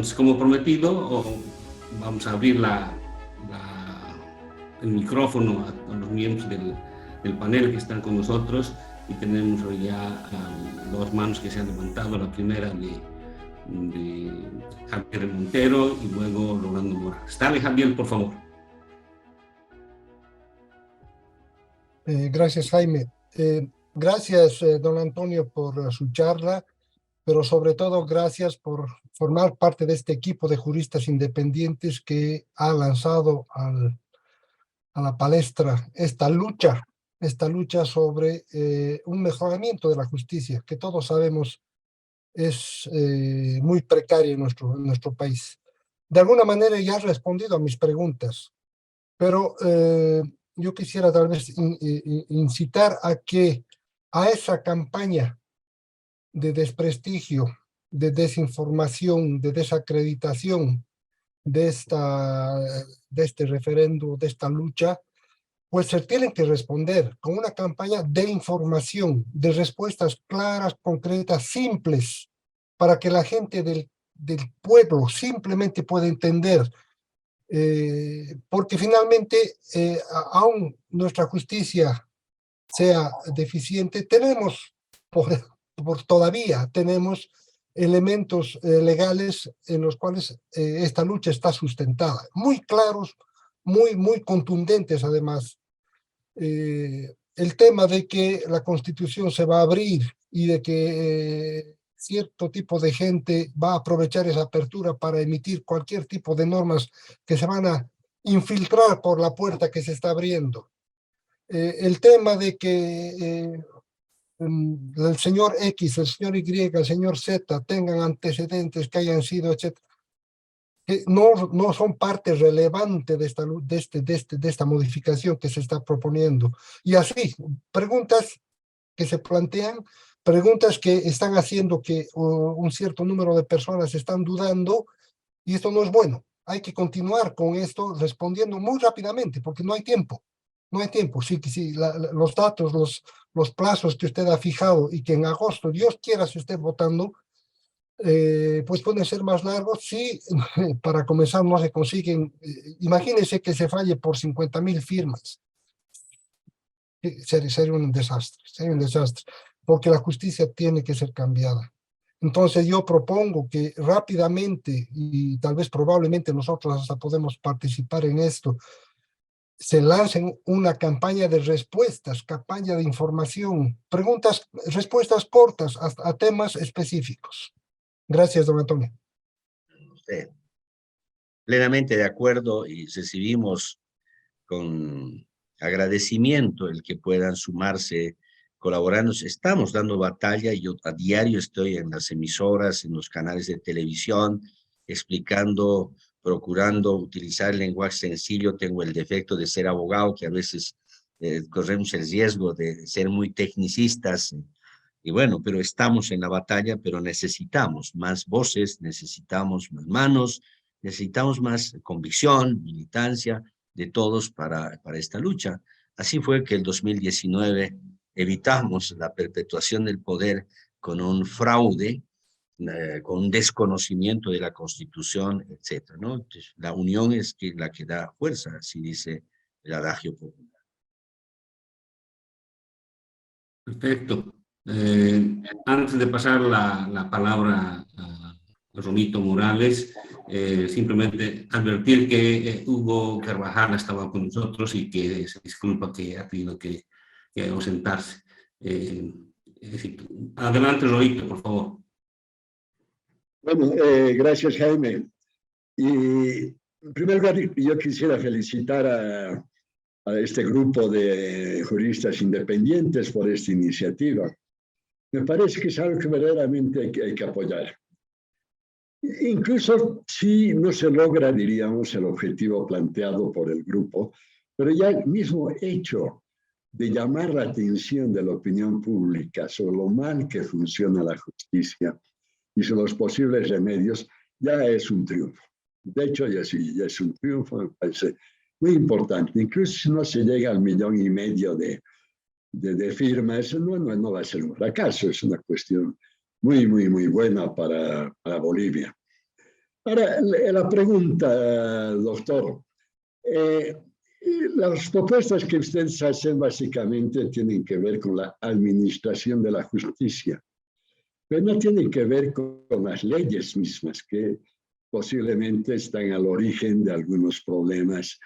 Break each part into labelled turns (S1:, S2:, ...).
S1: Entonces, como prometido, vamos a abrir el micrófono a los miembros del panel que están con nosotros, y tenemos ya dos manos que se han levantado. La primera de Javier Montero y luego Rolando Morales. Dale, Javier, por favor.
S2: Gracias, Jaime. Gracias, don Antonio, por su charla, pero sobre todo gracias por formar parte de este equipo de juristas independientes que ha lanzado a la palestra esta lucha sobre un mejoramiento de la justicia, que todos sabemos es muy precaria en nuestro país. De alguna manera ya has respondido a mis preguntas, pero yo quisiera tal vez incitar a esa campaña de desprestigio, de desinformación, de desacreditación de este referendo, de esta lucha, pues se tienen que responder con una campaña de información, de respuestas claras, concretas, simples, para que la gente del pueblo simplemente pueda entender. Porque finalmente, aún nuestra justicia sea deficiente, todavía tenemos elementos legales en los cuales esta lucha está sustentada, muy claros, muy contundentes además. El tema de que la Constitución se va a abrir y de que cierto tipo de gente va a aprovechar esa apertura para emitir cualquier tipo de normas que se van a infiltrar por la puerta que se está abriendo. El tema de que el señor X, el señor Y, el señor Z tengan antecedentes que hayan sido, etcétera, que no son parte relevante de esta modificación que se está proponiendo. Y así, preguntas que se plantean, preguntas que están haciendo que un cierto número de personas están dudando, y esto no es bueno. Hay que continuar con esto respondiendo muy rápidamente, porque no hay tiempo. No hay tiempo. Si los datos, los plazos que usted ha fijado y que en agosto, Dios quiera, se esté votando, pues pueden ser más largos. Si para comenzar no se consiguen, imagínense que se falle por 50.000 firmas. Sería un desastre, porque la justicia tiene que ser cambiada. Entonces yo propongo que rápidamente, y tal vez probablemente nosotros hasta podemos participar en esto, se lancen una campaña de respuestas, campaña de información, respuestas cortas a temas específicos. Gracias, don Antonio.
S3: Plenamente de acuerdo, y recibimos con agradecimiento el que puedan sumarse, colaborando. Estamos dando batalla, y yo a diario estoy en las emisoras, en los canales de televisión, explicando, procurando utilizar el lenguaje sencillo. Tengo el defecto de ser abogado, que a veces corremos el riesgo de ser muy tecnicistas, y bueno, pero estamos en la batalla, pero necesitamos más voces, necesitamos más manos, necesitamos más convicción, militancia de todos para esta lucha. Así fue que el 2019 evitamos la perpetuación del poder con un fraude, con un desconocimiento de la Constitución, etc., ¿no? Entonces, la unión es la que da fuerza, así dice el adagio popular.
S1: Perfecto. Antes de pasar la palabra a Romito Morales, simplemente advertir que Hugo Carvajal estaba con nosotros y que se disculpa que ha tenido que ausentarse. Adelante, Romito, por favor.
S4: Bueno, gracias, Jaime. Y en primer lugar, yo quisiera felicitar a este grupo de juristas independientes por esta iniciativa. Me parece que es algo que verdaderamente hay que apoyar. Incluso si no se logra, diríamos, el objetivo planteado por el grupo, pero ya el mismo hecho de llamar la atención de la opinión pública sobre lo mal que funciona la justicia y sobre los posibles remedios, ya es un triunfo. De hecho, ya es un triunfo, me parece muy importante. Incluso si no se llega al 1,5 millones de firmas, no va a ser un fracaso, es una cuestión muy buena para Bolivia. Ahora, la pregunta, doctor. Las propuestas que ustedes hacen básicamente tienen que ver con la administración de la justicia, pero no tienen que ver con las leyes mismas, que posiblemente están al origen de algunos problemas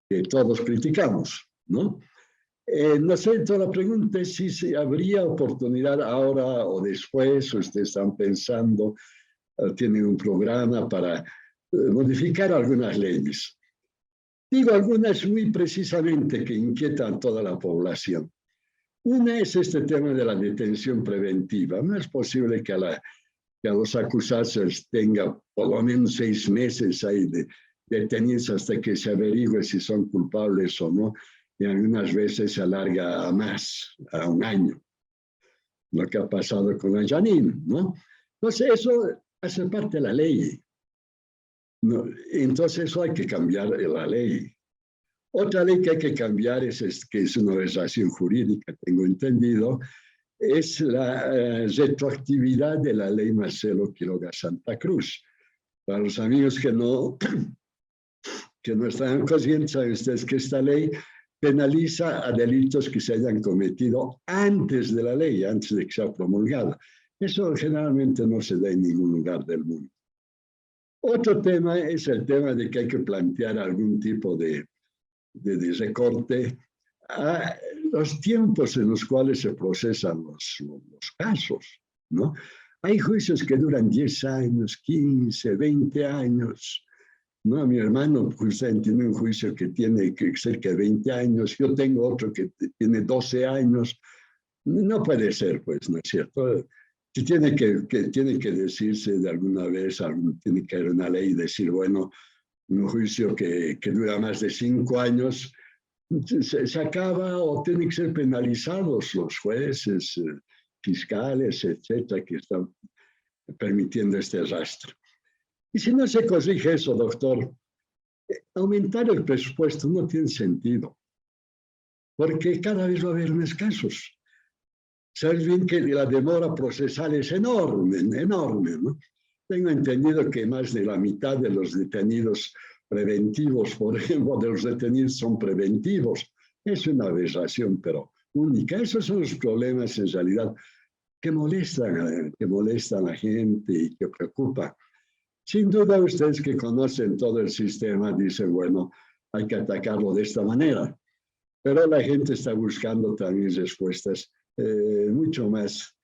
S4: que todos criticamos, ¿no? No sé, entonces la pregunta es si habría oportunidad ahora o después, o ustedes están pensando, tienen un programa para modificar algunas leyes. Digo algunas muy precisamente que inquietan a toda la población. Una es este tema de la detención preventiva. No es posible que a los acusados tenga por lo menos 6 meses ahí detenidos hasta que se averigüe si son culpables o no, y algunas veces se alarga a más, a 1 año. Lo que ha pasado con la Janine, ¿no? Entonces eso hace parte de la ley. No, entonces eso hay que cambiar la ley. Otra ley que hay que cambiar que es una legislación jurídica, tengo entendido, es la retroactividad de la ley Marcelo Quiroga Santa Cruz. Para los amigos que no están conscientes, saben ustedes que esta ley penaliza a delitos que se hayan cometido antes de la ley, antes de que sea promulgada. Eso generalmente no se da en ningún lugar del mundo. Otro tema es el tema de que hay que plantear algún tipo de recorte a los tiempos en los cuales se procesan los casos, ¿no? Hay juicios que duran 10 años, 15, 20 años, ¿no? Mi hermano justamente tiene un juicio que tiene cerca de 20 años, yo tengo otro que tiene 12 años. No puede ser, pues, ¿no es cierto? Tiene que decirse de alguna vez, tiene que haber una ley y decir, bueno, un juicio que dura más de 5 años, se acaba o tienen que ser penalizados los jueces, fiscales, etcétera, que están permitiendo este arrastre. Y si no se corrige eso, doctor, aumentar el presupuesto no tiene sentido, porque cada vez va a haber más casos. Sabes bien que la demora procesal es enorme, enorme, ¿no? Tengo entendido que más de la mitad de los detenidos preventivos, por ejemplo, de los detenidos son preventivos. Es una aberración, pero única. Esos son los problemas en realidad que molestan a la gente y que preocupan. Sin duda, ustedes que conocen todo el sistema dicen, bueno, hay que atacarlo de esta manera. Pero la gente está buscando también respuestas mucho más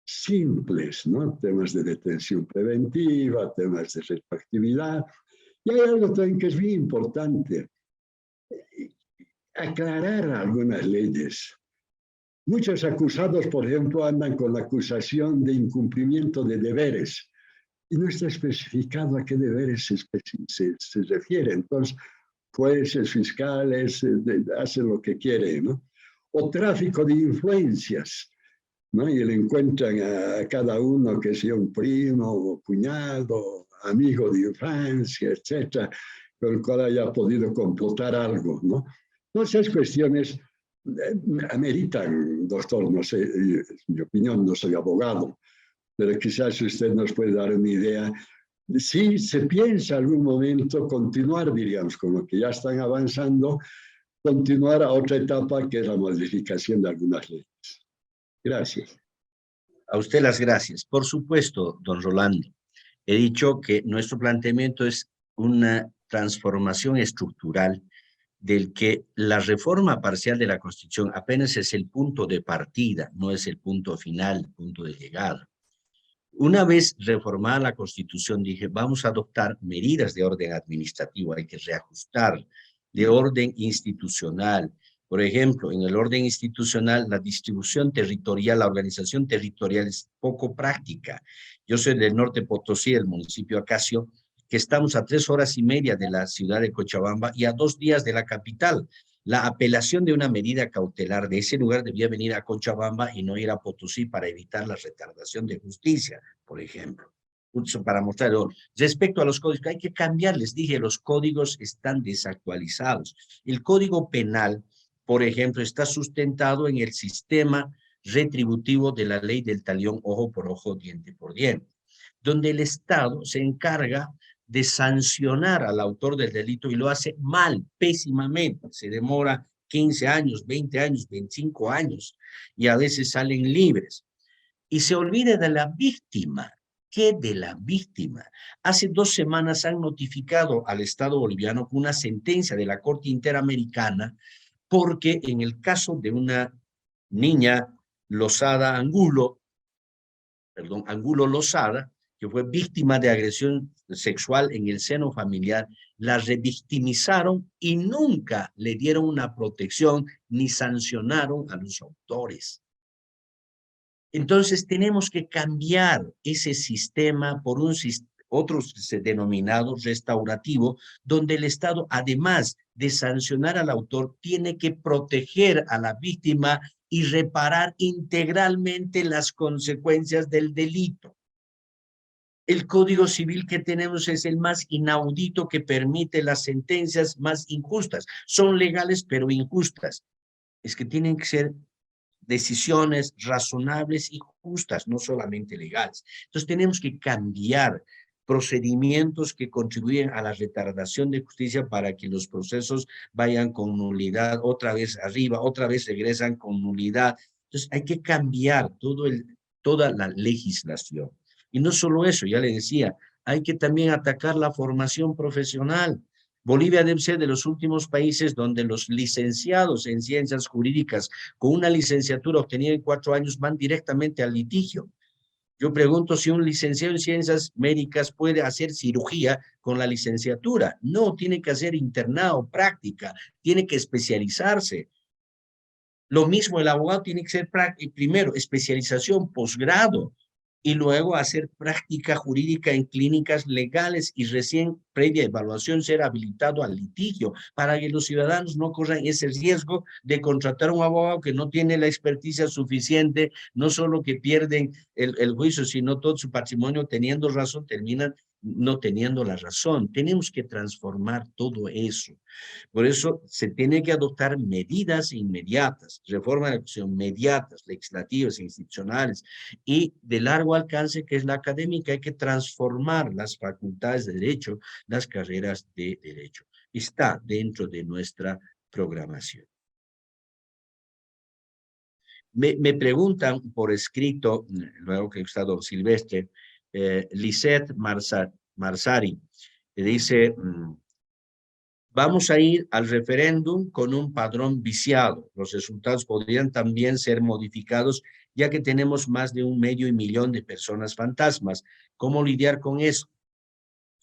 S4: simples, ¿no? Temas de detención preventiva, temas de retroactividad. Y hay algo también que es muy importante, aclarar algunas leyes. Muchos acusados, por ejemplo, andan con la acusación de incumplimiento de deberes y no está especificado a qué deberes se refiere. Entonces, jueces, fiscales, hacen lo que quieren, ¿no? O tráfico de influencias, ¿no? Y le encuentran a cada uno que sea un primo o cuñado, amigo de infancia, etcétera, con el cual haya podido complotar algo, ¿no? Todas esas cuestiones ameritan, doctor, no sé, en mi opinión, no soy abogado, pero quizás usted nos puede dar una idea. Si se piensa algún momento continuar, diríamos, con lo que ya están avanzando, continuar a otra etapa que es la modificación de algunas leyes. Gracias.
S3: A usted las gracias. Por supuesto, don Rolando. He dicho que nuestro planteamiento es una transformación estructural del que la reforma parcial de la Constitución apenas es el punto de partida, no es el punto final, el punto de llegada. Una vez reformada la Constitución, dije, vamos a adoptar medidas de orden administrativo, hay que reajustar, de orden institucional. Por ejemplo, en el orden institucional, la distribución territorial, la organización territorial es poco práctica. Yo soy del norte Potosí, del municipio Acacio, que estamos a 3 horas y media de la ciudad de Cochabamba y a 2 días de la capital. La apelación de una medida cautelar de ese lugar debía venir a Cochabamba y no ir a Potosí para evitar la retardación de justicia, por ejemplo. Para mostrarlo. Respecto a los códigos, hay que cambiar, les dije, los códigos están desactualizados. El Código Penal, por ejemplo, está sustentado en el sistema retributivo de la ley del talión ojo por ojo, diente por diente, donde el Estado se encarga de sancionar al autor del delito y lo hace mal, pésimamente. Se demora 15 años, 20 años, 25 años y a veces salen libres. Y se olvida de la víctima. ¿Qué de la víctima? Hace 2 semanas han notificado al Estado boliviano con una sentencia de la Corte Interamericana porque en el caso de una niña Lozada Angulo, Angulo Lozada, que fue víctima de agresión sexual en el seno familiar, la revictimizaron y nunca le dieron una protección ni sancionaron a los autores. Entonces tenemos que cambiar ese sistema por otro denominado restaurativo, donde el Estado, además de sancionar al autor, tiene que proteger a la víctima y reparar integralmente las consecuencias del delito. El Código Civil que tenemos es el más inaudito, que permite las sentencias más injustas. Son legales, pero injustas. Es que tienen que ser decisiones razonables y justas, no solamente legales. Entonces tenemos que cambiar procedimientos que contribuyen a la retardación de justicia para que los procesos vayan con nulidad, otra vez arriba, otra vez regresan con nulidad. Entonces hay que cambiar toda la legislación. Y no solo eso, ya le decía, hay que también atacar la formación profesional. Bolivia debe ser de los últimos países donde los licenciados en ciencias jurídicas con una licenciatura obtenida en 4 años van directamente al litigio. Yo pregunto si un licenciado en ciencias médicas puede hacer cirugía con la licenciatura. No, tiene que hacer internado, práctica, tiene que especializarse. Lo mismo el abogado tiene que ser primero especialización, posgrado, y luego hacer práctica jurídica en clínicas legales y recién, previa evaluación, ser habilitado al litigio para que los ciudadanos no corran ese riesgo de contratar a un abogado que no tiene la experticia suficiente, no solo que pierden el juicio, sino todo su patrimonio. Teniendo razón, terminan no teniendo la razón. Tenemos que transformar todo eso. Por eso se tiene que adoptar medidas inmediatas, reformas de acción inmediatas, legislativas, institucionales y de largo alcance, que es la académica. Hay que transformar las facultades de derecho, las carreras de derecho. Está dentro de nuestra programación. Me preguntan por escrito, luego que está don Silvestre, Lisette Marsari, que dice: vamos a ir al referéndum con un padrón viciado. Los resultados podrían también ser modificados, ya que tenemos más de 1,5 millón de personas fantasmas. ¿Cómo lidiar con eso?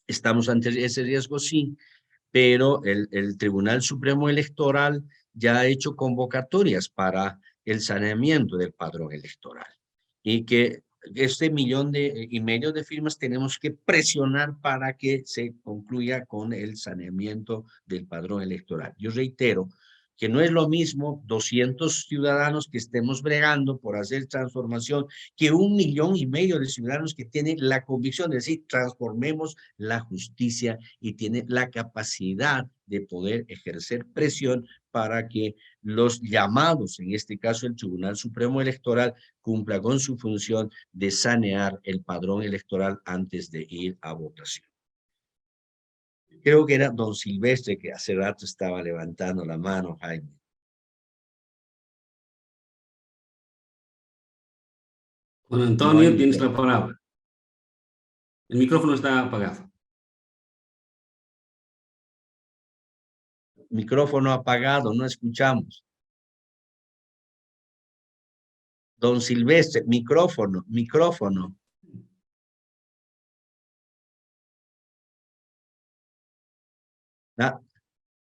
S3: ¿Estamos ante ese riesgo? Sí, pero el Tribunal Supremo Electoral ya ha hecho convocatorias para el saneamiento del padrón electoral. Y que 1,5 millones de firmas tenemos que presionar para que se concluya con el saneamiento del padrón electoral. Yo reitero que no es lo mismo 200 ciudadanos que estemos bregando por hacer transformación que 1,5 millones de ciudadanos que tienen la convicción de decir transformemos la justicia y tienen la capacidad de poder ejercer presión para que los llamados, en este caso el Tribunal Supremo Electoral, cumpla con su función de sanear el padrón electoral antes de ir a votación. Creo que era don Silvestre que hace rato estaba levantando la mano, Jaime.
S1: Juan Antonio, tienes la palabra. El micrófono está apagado.
S3: Micrófono apagado, no escuchamos. Don Silvestre, micrófono.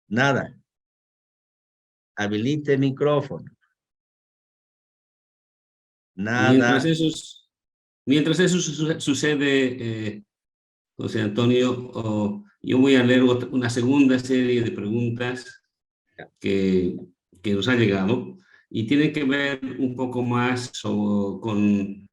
S3: Nada. Habilite el micrófono. Nada.
S1: Mientras eso sucede, José Antonio, yo voy a leer una segunda serie de preguntas que nos ha llegado y tienen que ver un poco más con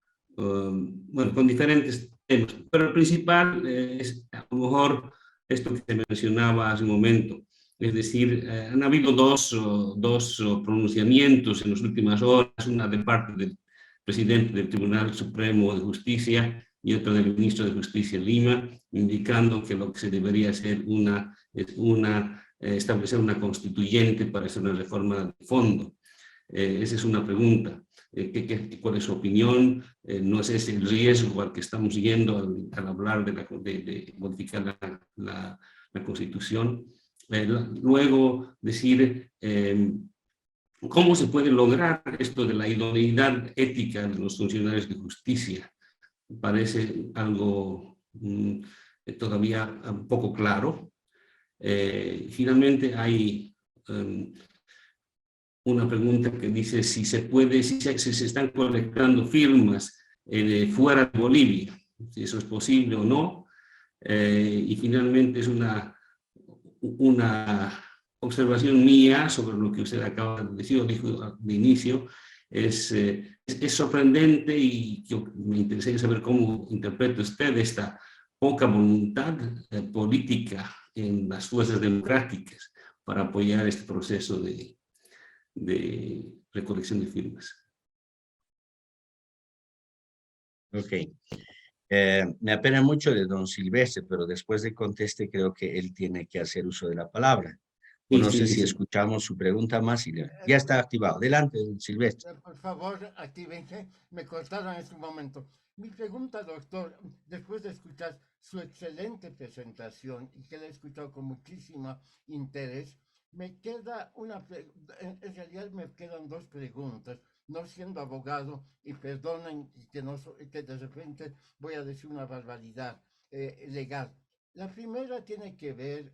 S1: diferentes temas. Pero el principal es a lo mejor esto que se mencionaba hace un momento. Es decir, han habido dos pronunciamientos en las últimas horas, una de parte del presidente del Tribunal Supremo de Justicia y otro del ministro de Justicia en Lima, indicando que lo que se debería hacer es establecer una constituyente para hacer una reforma de fondo. Esa es una pregunta. ¿Cuál es su opinión? ¿No es ese el riesgo al que estamos yendo al hablar de modificar la Constitución? Luego decir cómo se puede lograr esto de la idoneidad ética de los funcionarios de justicia. Parece algo todavía un poco claro. Finalmente hay una pregunta que dice si se están colectando firmas fuera de Bolivia, si eso es posible o no. Y finalmente es una observación mía sobre lo que usted acaba de decir, o dijo de inicio. Es sorprendente, y yo me interesaría saber cómo interpreta usted esta poca voluntad política en las fuerzas democráticas para apoyar este proceso de recolección de firmas.
S3: Ok. Me apena mucho de don Silvestre, pero después de conteste creo que él tiene que hacer uso de la palabra. O no sé si escuchamos su pregunta más. Ya está activado. Adelante, don Silvestre.
S5: Por favor, actívense. Me cortaron en su momento. Mi pregunta, doctor, después de escuchar su excelente presentación y que la he escuchado con muchísimo interés, me queda en realidad me quedan dos preguntas. No siendo abogado, y perdonen que de repente voy a decir una barbaridad legal. La primera tiene que ver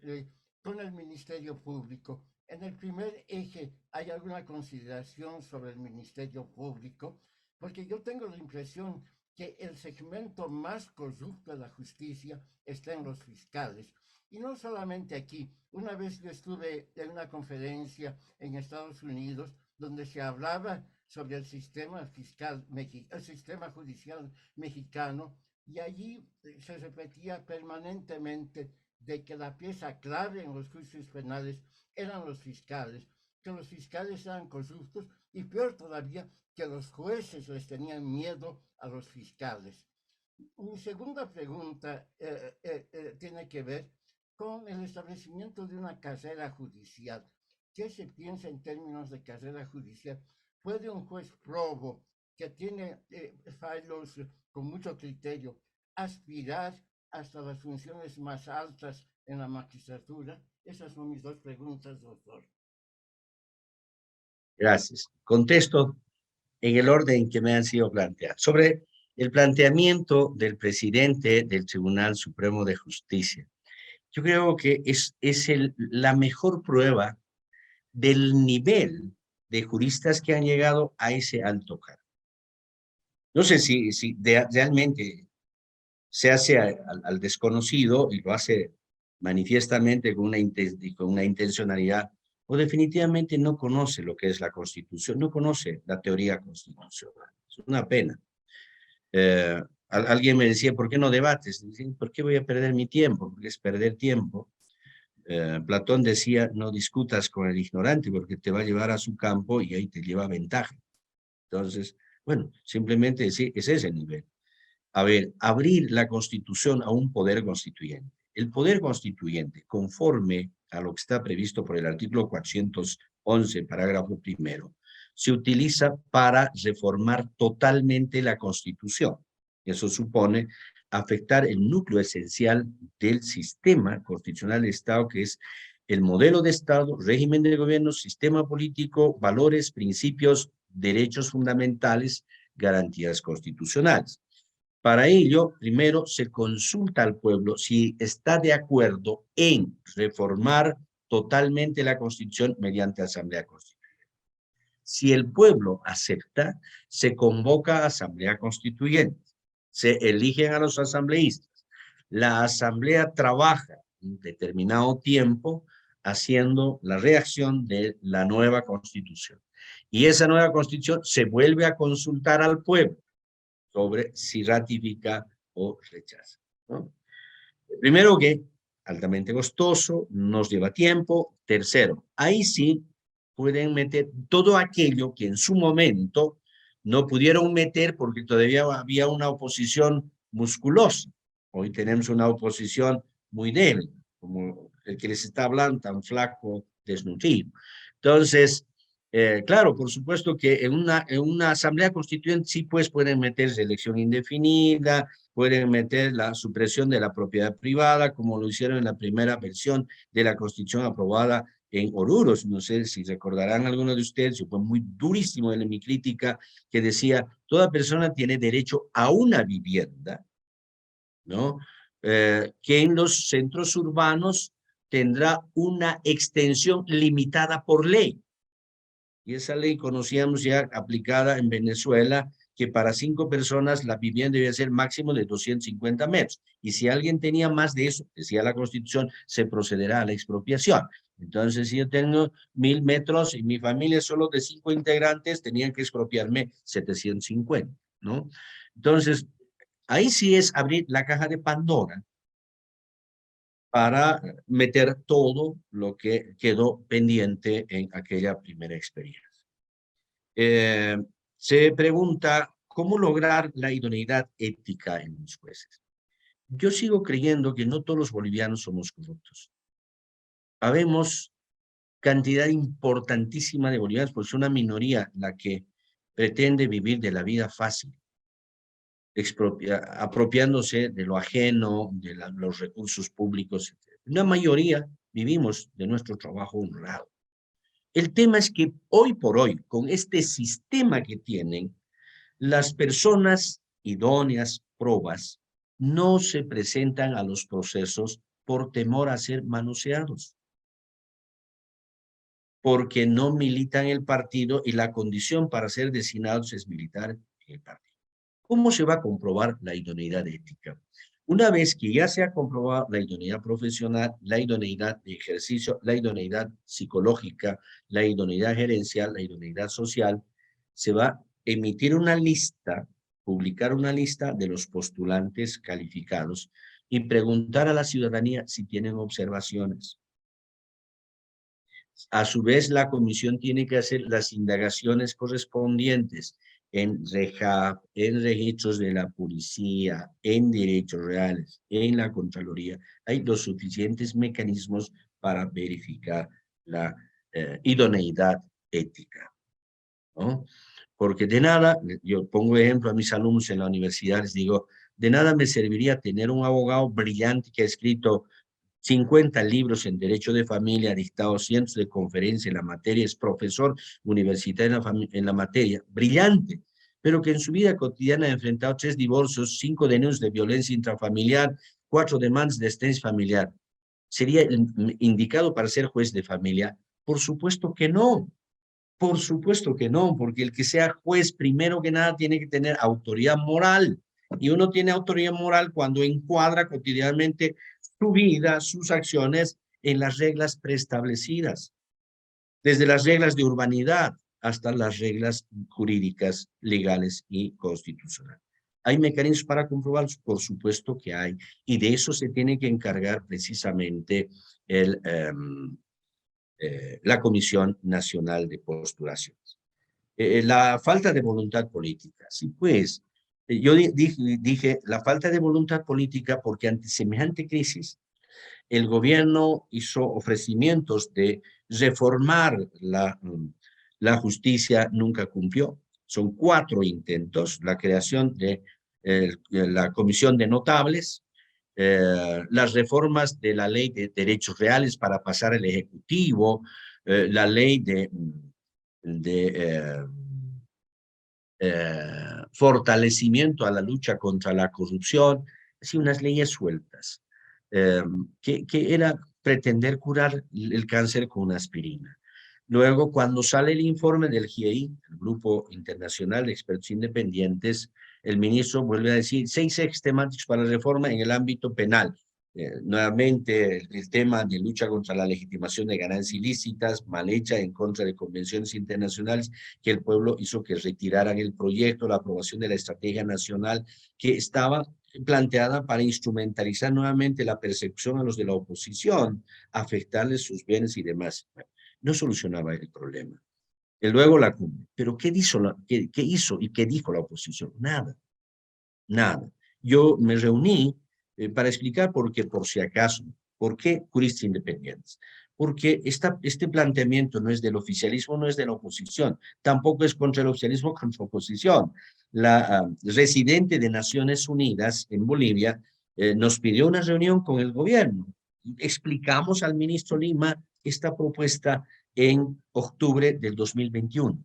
S5: con el Ministerio Público. En el primer eje, ¿hay alguna consideración sobre el Ministerio Público? Porque yo tengo la impresión que el segmento más corrupto de la justicia está en los fiscales. Y no solamente aquí. Una vez yo estuve en una conferencia en Estados Unidos donde se hablaba sobre el sistema fiscal, el sistema judicial mexicano, y allí se repetía permanentemente de que la pieza clave en los juicios penales eran los fiscales, que los fiscales eran corruptos, y peor todavía, que los jueces les tenían miedo a los fiscales. Mi segunda pregunta tiene que ver con el establecimiento de una carrera judicial. ¿Qué se piensa en términos de carrera judicial? ¿Puede un juez probo que tiene fallos con mucho criterio aspirar hasta las funciones más altas en la magistratura? Esas son mis dos preguntas, doctor.
S3: Gracias. Contesto en el orden que me han sido planteadas. Sobre el planteamiento del presidente del Tribunal Supremo de Justicia, yo creo que es la mejor prueba del nivel de juristas que han llegado a ese alto cargo. No sé si realmente se hace al desconocido y lo hace manifiestamente con una intencionalidad, o definitivamente no conoce lo que es la Constitución, no conoce la teoría constitucional. Es una pena. Alguien me decía, ¿por qué no debates? ¿Por qué voy a perder mi tiempo? Porque es perder tiempo. Platón decía, no discutas con el ignorante porque te va a llevar a su campo y ahí te lleva ventaja. Entonces, bueno, simplemente decir, ese es el nivel. A ver, abrir la Constitución a un poder constituyente. El poder constituyente, conforme a lo que está previsto por el artículo 411, parágrafo primero, se utiliza para reformar totalmente la Constitución. Eso supone afectar el núcleo esencial del sistema constitucional del Estado, que es el modelo de Estado, régimen de gobierno, sistema político, valores, principios, derechos fundamentales, garantías constitucionales. Para ello, primero se consulta al pueblo si está de acuerdo en reformar totalmente la Constitución mediante Asamblea Constituyente. Si el pueblo acepta, se convoca a Asamblea Constituyente. Se eligen a los asambleístas. La asamblea trabaja un determinado tiempo haciendo la redacción de la nueva constitución. Y esa nueva constitución se vuelve a consultar al pueblo sobre si ratifica o rechaza, ¿no? Primero que altamente costoso, nos lleva tiempo. Tercero, ahí sí pueden meter todo aquello que en su momento no pudieron meter porque todavía había una oposición musculosa. Hoy tenemos una oposición muy débil, como el que les está hablando, tan flaco, desnutrido. Entonces, claro, por supuesto que en una asamblea constituyente sí pues pueden meter elección indefinida, pueden meter la supresión de la propiedad privada, como lo hicieron en la primera versión de la Constitución aprobada en Oruro. No sé si recordarán algunos de ustedes, fue muy durísimo en mi crítica, que decía, toda persona tiene derecho a una vivienda, ¿no? Que en los centros urbanos tendrá una extensión limitada por ley. Y esa ley conocíamos ya aplicada en Venezuela, que para 5 personas la vivienda debía ser máximo de 250 metros. Y si alguien tenía más de eso, decía la Constitución, se procederá a la expropiación. Entonces, si yo tengo 1000 metros y mi familia es solo de 5 integrantes, tenían que expropiarme 750, ¿no? Entonces, ahí sí es abrir la caja de Pandora para meter todo lo que quedó pendiente en aquella primera experiencia. Se pregunta, ¿cómo lograr la idoneidad ética en los jueces? Yo sigo creyendo que no todos los bolivianos somos corruptos. Habemos cantidad importantísima de bolivianos, pues es una minoría la que pretende vivir de la vida fácil, apropiándose de lo ajeno, de los recursos públicos. Una mayoría vivimos de nuestro trabajo honrado. El tema es que hoy por hoy, con este sistema que tienen, las personas idóneas, probas, no se presentan a los procesos por temor a ser manoseados, porque no militan el partido y la condición para ser designados es militar en el partido. ¿Cómo se va a comprobar la idoneidad ética? Una vez que ya se ha comprobado la idoneidad profesional, la idoneidad de ejercicio, la idoneidad psicológica, la idoneidad gerencial, la idoneidad social, se va a emitir una lista, publicar una lista de los postulantes calificados y preguntar a la ciudadanía si tienen observaciones. A su vez, la comisión tiene que hacer las indagaciones correspondientes en REJAP, en registros de la policía, en derechos reales, en la Contraloría. Hay los suficientes mecanismos para verificar la idoneidad ética, ¿no? Porque de nada, yo pongo ejemplo a mis alumnos en la universidad, les digo, de nada me serviría tener un abogado brillante que ha escrito 50 libros en Derecho de Familia, ha dictado cientos de conferencias en la materia, es profesor universitario en la materia, brillante, pero que en su vida cotidiana ha enfrentado 3 divorcios, 5 denuncias de violencia intrafamiliar, 4 demandas de asistencia familiar. ¿Sería indicado para ser juez de familia? Por supuesto que no. Por supuesto que no, porque el que sea juez, primero que nada, tiene que tener autoridad moral. Y uno tiene autoridad moral cuando encuadra cotidianamente su vida, sus acciones en las reglas preestablecidas, desde las reglas de urbanidad hasta las reglas jurídicas, legales y constitucionales. ¿Hay mecanismos para comprobarlos? Por supuesto que hay, y de eso se tiene que encargar precisamente la Comisión Nacional de Postulaciones. La falta de voluntad política, sí, pues, yo dije la falta de voluntad política porque ante semejante crisis, el gobierno hizo ofrecimientos de reformar la justicia, nunca cumplió. Son 4 intentos, la creación de la Comisión de Notables, las reformas de la Ley de Derechos Reales para pasar al Ejecutivo, la ley de fortalecimiento a la lucha contra la corrupción, así unas leyes sueltas, que era pretender curar el cáncer con una aspirina. Luego, cuando sale el informe del GIEI, el Grupo Internacional de Expertos Independientes, el ministro vuelve a decir 6 ejes temáticos para la reforma en el ámbito penal. Nuevamente, el tema de lucha contra la legitimación de ganancias ilícitas, mal hecha en contra de convenciones internacionales, que el pueblo hizo que retiraran el proyecto, la aprobación de la estrategia nacional que estaba planteada para instrumentalizar nuevamente la percepción a los de la oposición, afectarles sus bienes y demás. No solucionaba el problema. Y luego la cumbre. Pero ¿qué hizo y qué dijo la oposición? Nada. Nada. yo me reuní para explicar por qué, por si acaso, por qué juristas independientes. Porque este planteamiento no es del oficialismo, no es de la oposición, tampoco es contra el oficialismo, contra la oposición. La residente de Naciones Unidas en Bolivia nos pidió una reunión con el gobierno. Explicamos al ministro Lima esta propuesta en octubre del 2021,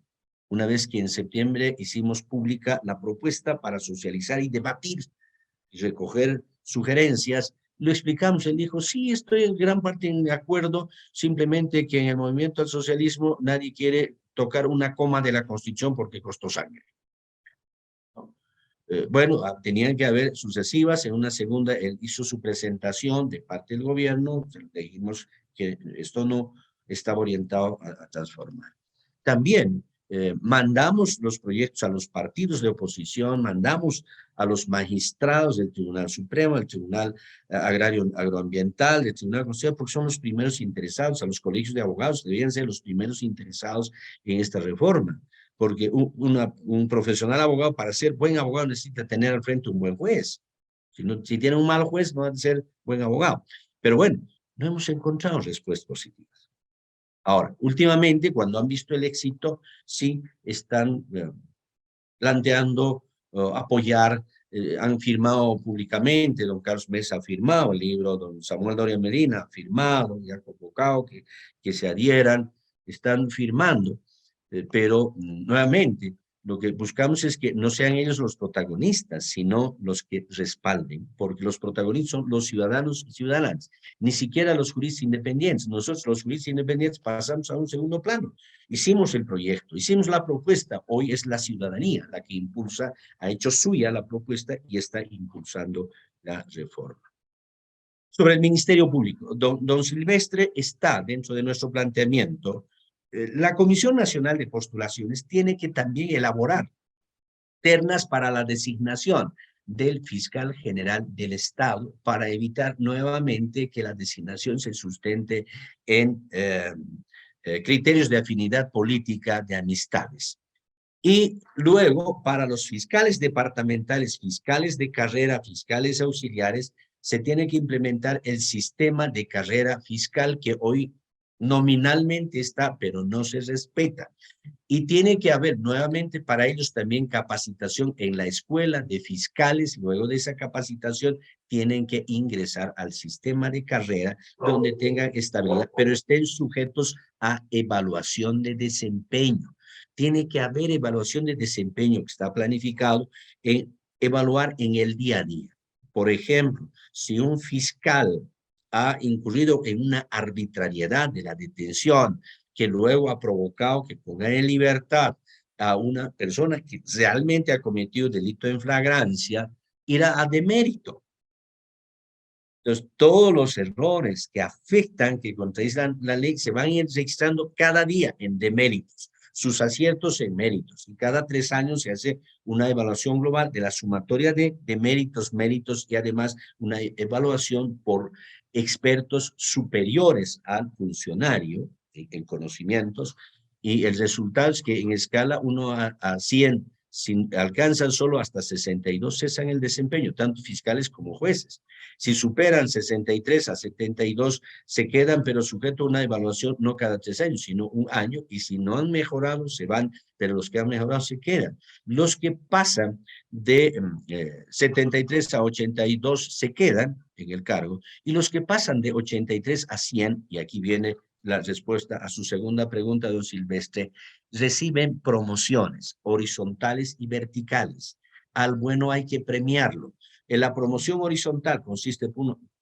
S3: una vez que en septiembre hicimos pública la propuesta para socializar y debatir y recoger sugerencias. Lo explicamos, él dijo, sí, estoy en gran parte de acuerdo, simplemente que en el movimiento al socialismo nadie quiere tocar una coma de la Constitución porque costó sangre. Bueno, tenían que haber sucesivas. En una segunda, él hizo su presentación de parte del gobierno, dijimos que esto no estaba orientado a transformar. También mandamos los proyectos a los partidos de oposición, mandamos a los magistrados del Tribunal Supremo, del Tribunal Agroambiental, del Tribunal Constitucional, porque son los primeros interesados, a los colegios de abogados, debían ser los primeros interesados en esta reforma, porque un profesional abogado, para ser buen abogado, necesita tener al frente un buen juez. Si tiene un mal juez, no va a ser buen abogado. Pero bueno, no hemos encontrado respuestas positivas. Ahora, últimamente, cuando han visto el éxito, sí están planteando apoyar, han firmado públicamente, don Carlos Mesa ha firmado, el libro don Samuel Doria Medina ha firmado, ya ha convocado que se adhieran, están firmando, pero nuevamente, lo que buscamos es que no sean ellos los protagonistas, sino los que respalden, porque los protagonistas son los ciudadanos y ciudadanas, ni siquiera los juristas independientes. Nosotros los juristas independientes pasamos a un segundo plano. Hicimos el proyecto, hicimos la propuesta, hoy es la ciudadanía la que impulsa, ha hecho suya la propuesta y está impulsando la reforma. Sobre el Ministerio Público, don Silvestre está dentro de nuestro planteamiento. La Comisión Nacional de Postulaciones tiene que también elaborar ternas para la designación del fiscal general del Estado para evitar nuevamente que la designación se sustente en criterios de afinidad política, de amistades. Y luego, para los fiscales departamentales, fiscales de carrera, fiscales auxiliares, se tiene que implementar el sistema de carrera fiscal que hoy nominalmente está, pero no se respeta. Y tiene que haber nuevamente para ellos también capacitación en la escuela de fiscales. Luego de esa capacitación tienen que ingresar al sistema de carrera donde tengan estabilidad, pero estén sujetos a evaluación de desempeño. Tiene que haber evaluación de desempeño que está planificado en evaluar en el día a día. Por ejemplo, si un fiscal ha incurrido en una arbitrariedad de la detención que luego ha provocado que pongan en libertad a una persona que realmente ha cometido delito en flagrancia, irá a demérito. Entonces, todos los errores que afectan, que contradicen la ley, se van a ir registrando cada día en deméritos, sus aciertos en méritos. Y cada 3 años se hace una evaluación global de la sumatoria de méritos, méritos y además una evaluación por expertos superiores al funcionario en conocimientos, y el resultado es que en escala 1 a 100 alcanzan solo hasta 62, cesan el desempeño, tanto fiscales como jueces. Si superan 63 a 72, se quedan, pero sujeto a una evaluación no cada 3 años, sino 1 año, y si no han mejorado, se van, pero los que han mejorado se quedan. Los que pasan de 73 a 82 se quedan en el cargo, y los que pasan de 83 a 100, y aquí viene la respuesta a su segunda pregunta, don Silvestre, reciben promociones horizontales y verticales. Al bueno hay que premiarlo. En la promoción horizontal consiste,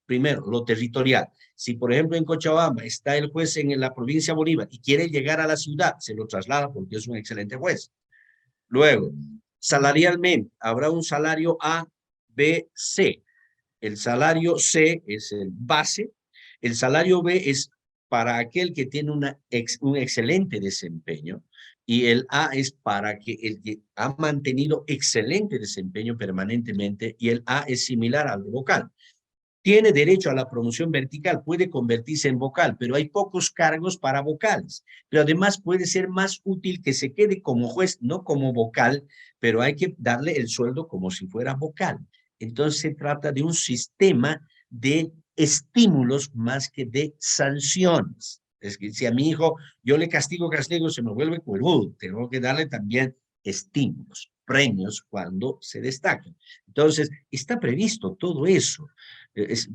S3: primero, lo territorial. Si, por ejemplo, en Cochabamba está el juez en la provincia de Bolívar y quiere llegar a la ciudad, se lo traslada porque es un excelente juez. Luego, salarialmente, habrá un salario A, B, C. El salario C es el base. El salario B es para aquel que tiene un excelente desempeño, y el A es para el que ha mantenido excelente desempeño permanentemente, y el A es similar al vocal. Tiene derecho a la promoción vertical, puede convertirse en vocal, pero hay pocos cargos para vocales. Pero además puede ser más útil que se quede como juez, no como vocal, pero hay que darle el sueldo como si fuera vocal. Entonces se trata de un sistema de estímulos más que de sanciones. Es que si a mi hijo yo le castigo, se me vuelve cuerudo. Tengo que darle también estímulos, premios cuando se destacan. Entonces, está previsto todo eso.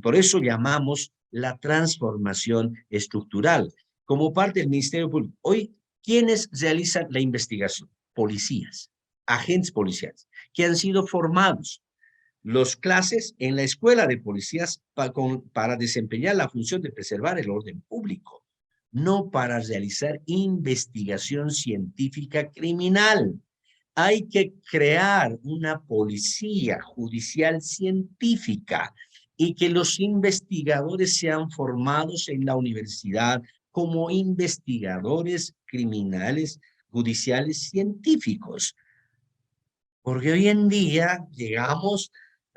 S3: Por eso llamamos la transformación estructural. Como parte del Ministerio Público, hoy, ¿quiénes realizan la investigación? Policías, agentes policiales, que han sido formados. Los clases en la escuela de policías para desempeñar la función de preservar el orden público, no para realizar investigación científica criminal. Hay que crear una policía judicial científica y que los investigadores sean formados en la universidad como investigadores criminales judiciales científicos. Porque hoy en día llegamos,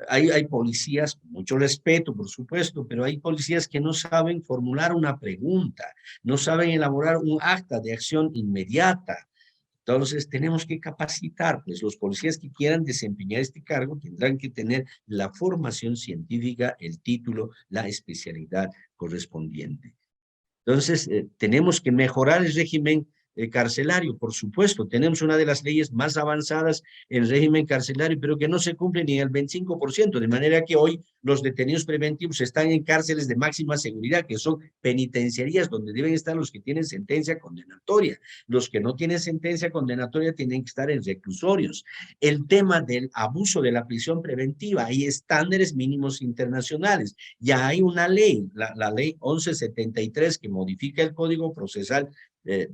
S3: hay policías, con mucho respeto, por supuesto, pero hay policías que no saben formular una pregunta, no saben elaborar un acta de acción inmediata. Entonces tenemos que capacitar, pues los policías que quieran desempeñar este cargo tendrán que tener la formación científica, el título, la especialidad correspondiente. Entonces tenemos que mejorar el régimen carcelario, por supuesto. Tenemos una de las leyes más avanzadas en régimen carcelario, pero que no se cumple ni el 25%, de manera que hoy los detenidos preventivos están en cárceles de máxima seguridad, que son penitenciarías donde deben estar los que tienen sentencia condenatoria. Los que no tienen sentencia condenatoria tienen que estar en reclusorios. El tema del abuso de la prisión preventiva, hay estándares mínimos internacionales. Ya hay una ley, la ley 1173, que modifica el Código Procesal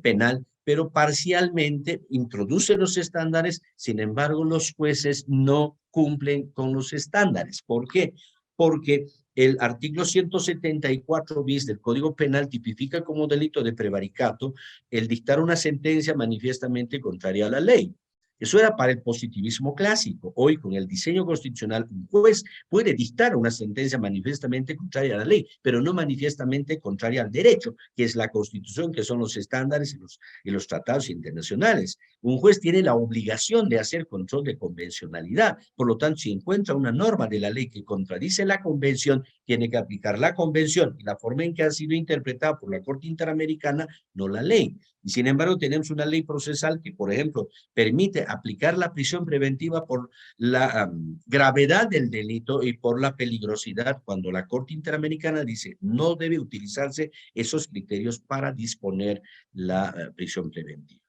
S3: Penal, pero parcialmente introduce los estándares. Sin embargo, los jueces no cumplen con los estándares. ¿Por qué? Porque el artículo 174 bis del Código Penal tipifica como delito de prevaricato el dictar una sentencia manifiestamente contraria a la ley. Eso era para el positivismo clásico. Hoy, con el diseño constitucional, un juez puede dictar una sentencia manifiestamente contraria a la ley, pero no manifiestamente contraria al derecho, que es la Constitución, que son los estándares y los tratados internacionales. Un juez tiene la obligación de hacer control de convencionalidad. Por lo tanto, si encuentra una norma de la ley que contradice la convención, tiene que aplicar la convención y la forma en que ha sido interpretada por la Corte Interamericana, no la ley. Y sin embargo, tenemos una ley procesal que, por ejemplo, permite aplicar la prisión preventiva por la gravedad del delito y por la peligrosidad, cuando la Corte Interamericana dice no debe utilizarse esos criterios para disponer la prisión preventiva.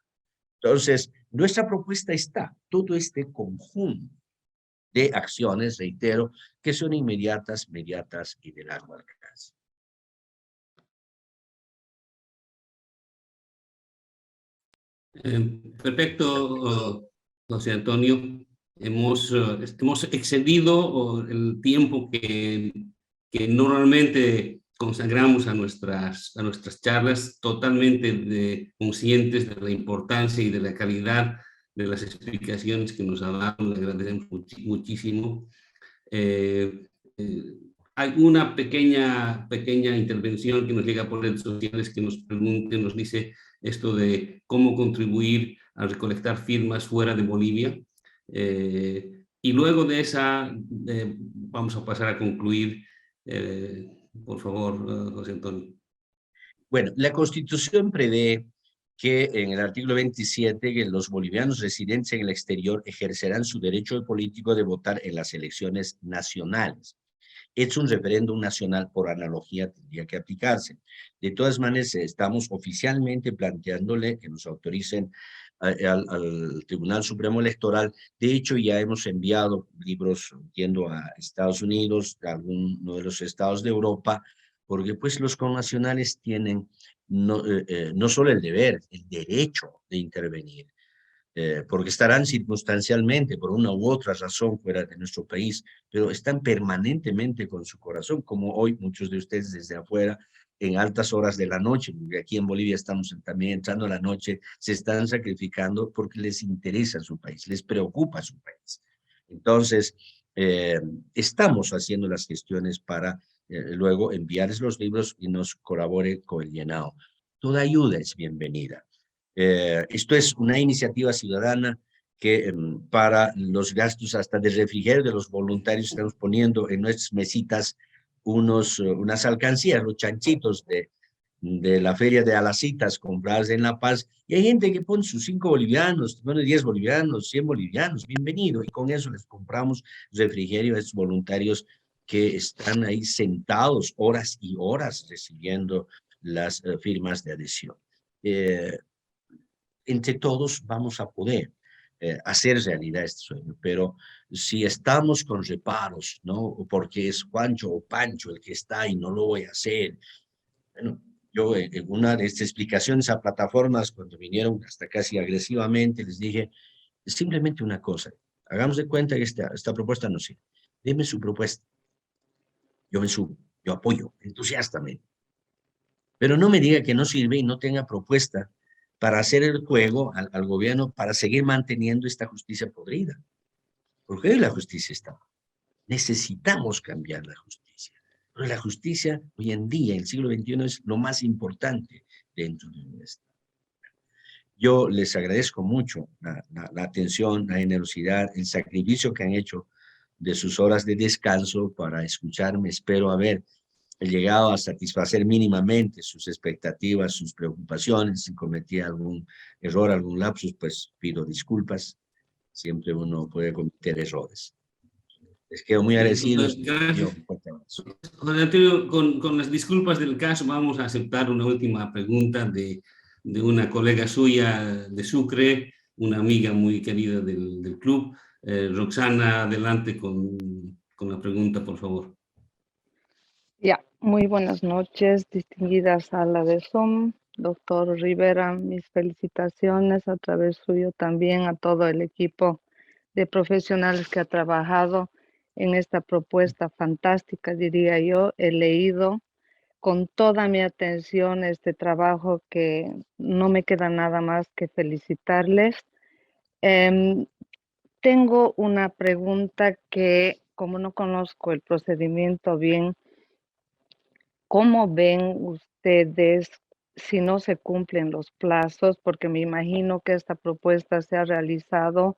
S3: Entonces, nuestra propuesta está todo este conjunto de acciones, reitero, que son inmediatas, mediatas y de largo alcance.
S1: Perfecto, José Antonio. Hemos excedido el tiempo que normalmente consagramos a nuestras charlas, totalmente conscientes de la importancia y de la calidad de las explicaciones que nos ha dado. Le agradecemos muchísimo. Hay una pequeña intervención que nos llega por redes sociales que nos dice esto de cómo contribuir a recolectar firmas fuera de Bolivia. Y luego de esa vamos a pasar a concluir. Por favor, José Antonio.
S3: Bueno, la Constitución prevé que en el artículo 27 que los bolivianos residentes en el exterior ejercerán su derecho político de votar en las elecciones nacionales. Es un referéndum nacional, por analogía tendría que aplicarse. De todas maneras, estamos oficialmente planteándole que nos autoricen al Tribunal Supremo Electoral. De hecho, ya hemos enviado libros, entiendo, a Estados Unidos, a alguno de los estados de Europa, porque pues los connacionales tienen no solo el deber, el derecho de intervenir. Porque estarán circunstancialmente, por una u otra razón, fuera de nuestro país, pero están permanentemente con su corazón, como hoy muchos de ustedes desde afuera, en altas horas de la noche, porque aquí en Bolivia estamos también entrando a la noche, se están sacrificando porque les interesa su país, les preocupa su país. Entonces, estamos haciendo las gestiones para luego enviarles los libros y nos colabore con el llenado. Toda ayuda es bienvenida. Esto es una iniciativa ciudadana que para los gastos hasta de refrigerio de los voluntarios estamos poniendo en nuestras mesitas unas alcancías, los chanchitos de la feria de Alacitas compradas en La Paz, y hay gente que pone sus 5 bolivianos, pone 10 bolivianos, 100 bolivianos, bienvenido, y con eso les compramos refrigerio a estos voluntarios que están ahí sentados horas y horas recibiendo las firmas de adhesión. Entre todos vamos a poder hacer realidad este sueño, pero si estamos con reparos, ¿no? Porque es Juancho o Pancho el que está y no lo voy a hacer. Bueno, yo en una de estas explicaciones a plataformas, cuando vinieron hasta casi agresivamente, les dije simplemente una cosa: hagamos de cuenta que esta propuesta no sirve. Deme su propuesta. Yo me subo, yo apoyo entusiastamente. Pero no me diga que no sirve y no tenga propuesta para hacer el juego al gobierno para seguir manteniendo esta justicia podrida. Porque hoy la justicia está. Necesitamos cambiar la justicia. Pero la justicia hoy en día, en el siglo XXI, es lo más importante dentro de un Estado. Yo les agradezco mucho la atención, la generosidad, el sacrificio que han hecho de sus horas de descanso para escucharme. Espero haber llegado a satisfacer mínimamente sus expectativas, sus preocupaciones. Si cometí algún error, algún lapsus, pues pido disculpas. Siempre uno puede cometer errores. Les quedo muy agradecido.
S1: Gracias. Antonio, con las disculpas del caso, vamos a aceptar una última pregunta de una colega suya de Sucre, una amiga muy querida del club. Roxana, adelante con la pregunta, por favor.
S6: Ya, muy buenas noches, distinguida sala de Zoom. Doctor Rivera, mis felicitaciones a través suyo también a todo el equipo de profesionales que ha trabajado en esta propuesta fantástica, diría yo. He leído con toda mi atención este trabajo que no me queda nada más que felicitarles. Tengo una pregunta que, como no conozco el procedimiento bien, ¿cómo ven ustedes si no se cumplen los plazos? Porque me imagino que esta propuesta se ha realizado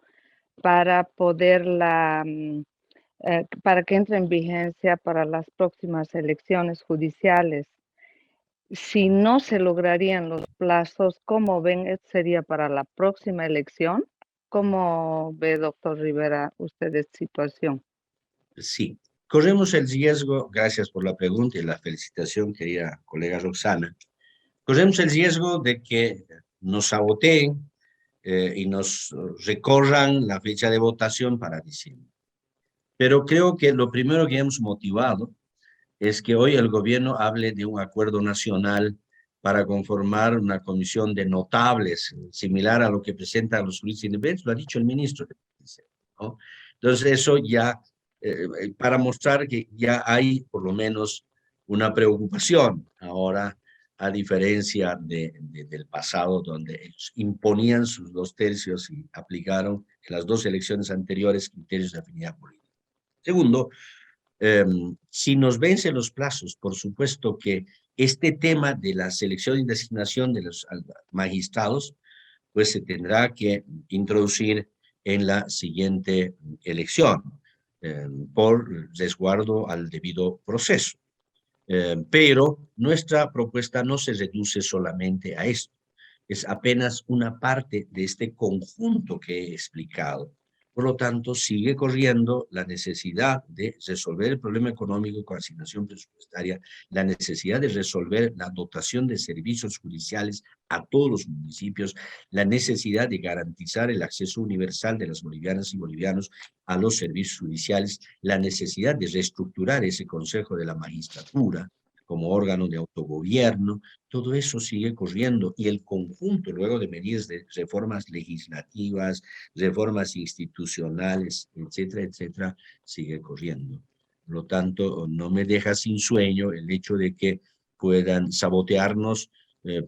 S6: para poderla, para que entre en vigencia para las próximas elecciones judiciales. Si no se lograrían los plazos, ¿cómo ven? ¿Sería para la próxima elección? ¿Cómo ve, doctor Rivera, usted esta situación?
S3: Sí, corremos el riesgo, gracias por la pregunta y la felicitación, querida colega Roxana, corremos el riesgo de que nos saboteen y nos recorran la fecha de votación para diciembre. Pero creo que lo primero que hemos motivado es que hoy el gobierno hable de un acuerdo nacional para conformar una comisión de notables, similar a lo que presentan los juristas independientes, lo ha dicho el ministro, ¿no? Entonces eso ya, para mostrar que ya hay por lo menos una preocupación ahora, a diferencia del pasado, donde ellos imponían sus 2/3 y aplicaron en las 2 elecciones anteriores criterios de afinidad política. Segundo, si nos vencen los plazos, por supuesto que este tema de la selección y designación de los magistrados, pues se tendrá que introducir en la siguiente elección, por resguardo al debido proceso. Pero nuestra propuesta no se reduce solamente a esto, es apenas una parte de este conjunto que he explicado. Por lo tanto, sigue corriendo la necesidad de resolver el problema económico con asignación presupuestaria, la necesidad de resolver la dotación de servicios judiciales a todos los municipios, la necesidad de garantizar el acceso universal de las bolivianas y bolivianos a los servicios judiciales, la necesidad de reestructurar ese Consejo de la Magistratura como órgano de autogobierno. Todo eso sigue corriendo y el conjunto, luego de medidas de reformas legislativas, reformas institucionales, etcétera, etcétera, sigue corriendo. Por lo tanto, no me deja sin sueño el hecho de que puedan sabotearnos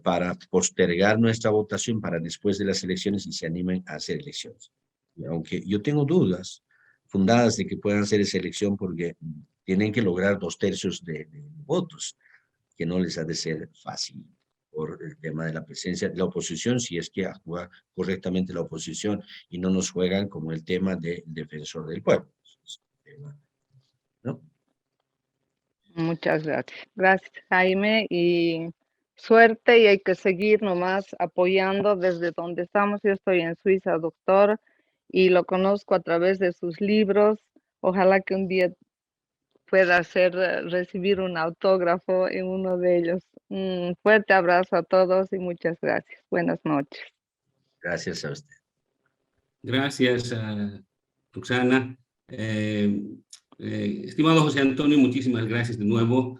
S3: para postergar nuestra votación para después de las elecciones y se animen a hacer elecciones. Aunque yo tengo dudas fundadas de que puedan hacer esa elección porque tienen que lograr 2/3 de votos, que no les ha de ser fácil. por el tema de la presencia de la oposición, si es que actúa correctamente la oposición y no nos juegan como el tema del defensor del pueblo. ¿No?
S6: Muchas gracias. Gracias, Jaime, y suerte, y hay que seguir nomás apoyando desde donde estamos. Yo estoy en Suiza, doctor, y lo conozco a través de sus libros. Ojalá que un día pueda recibir un autógrafo en uno de ellos. Un fuerte abrazo a todos y muchas gracias. Buenas noches.
S3: Gracias a usted.
S1: Gracias, Roxana. Estimado José Antonio, muchísimas gracias de nuevo.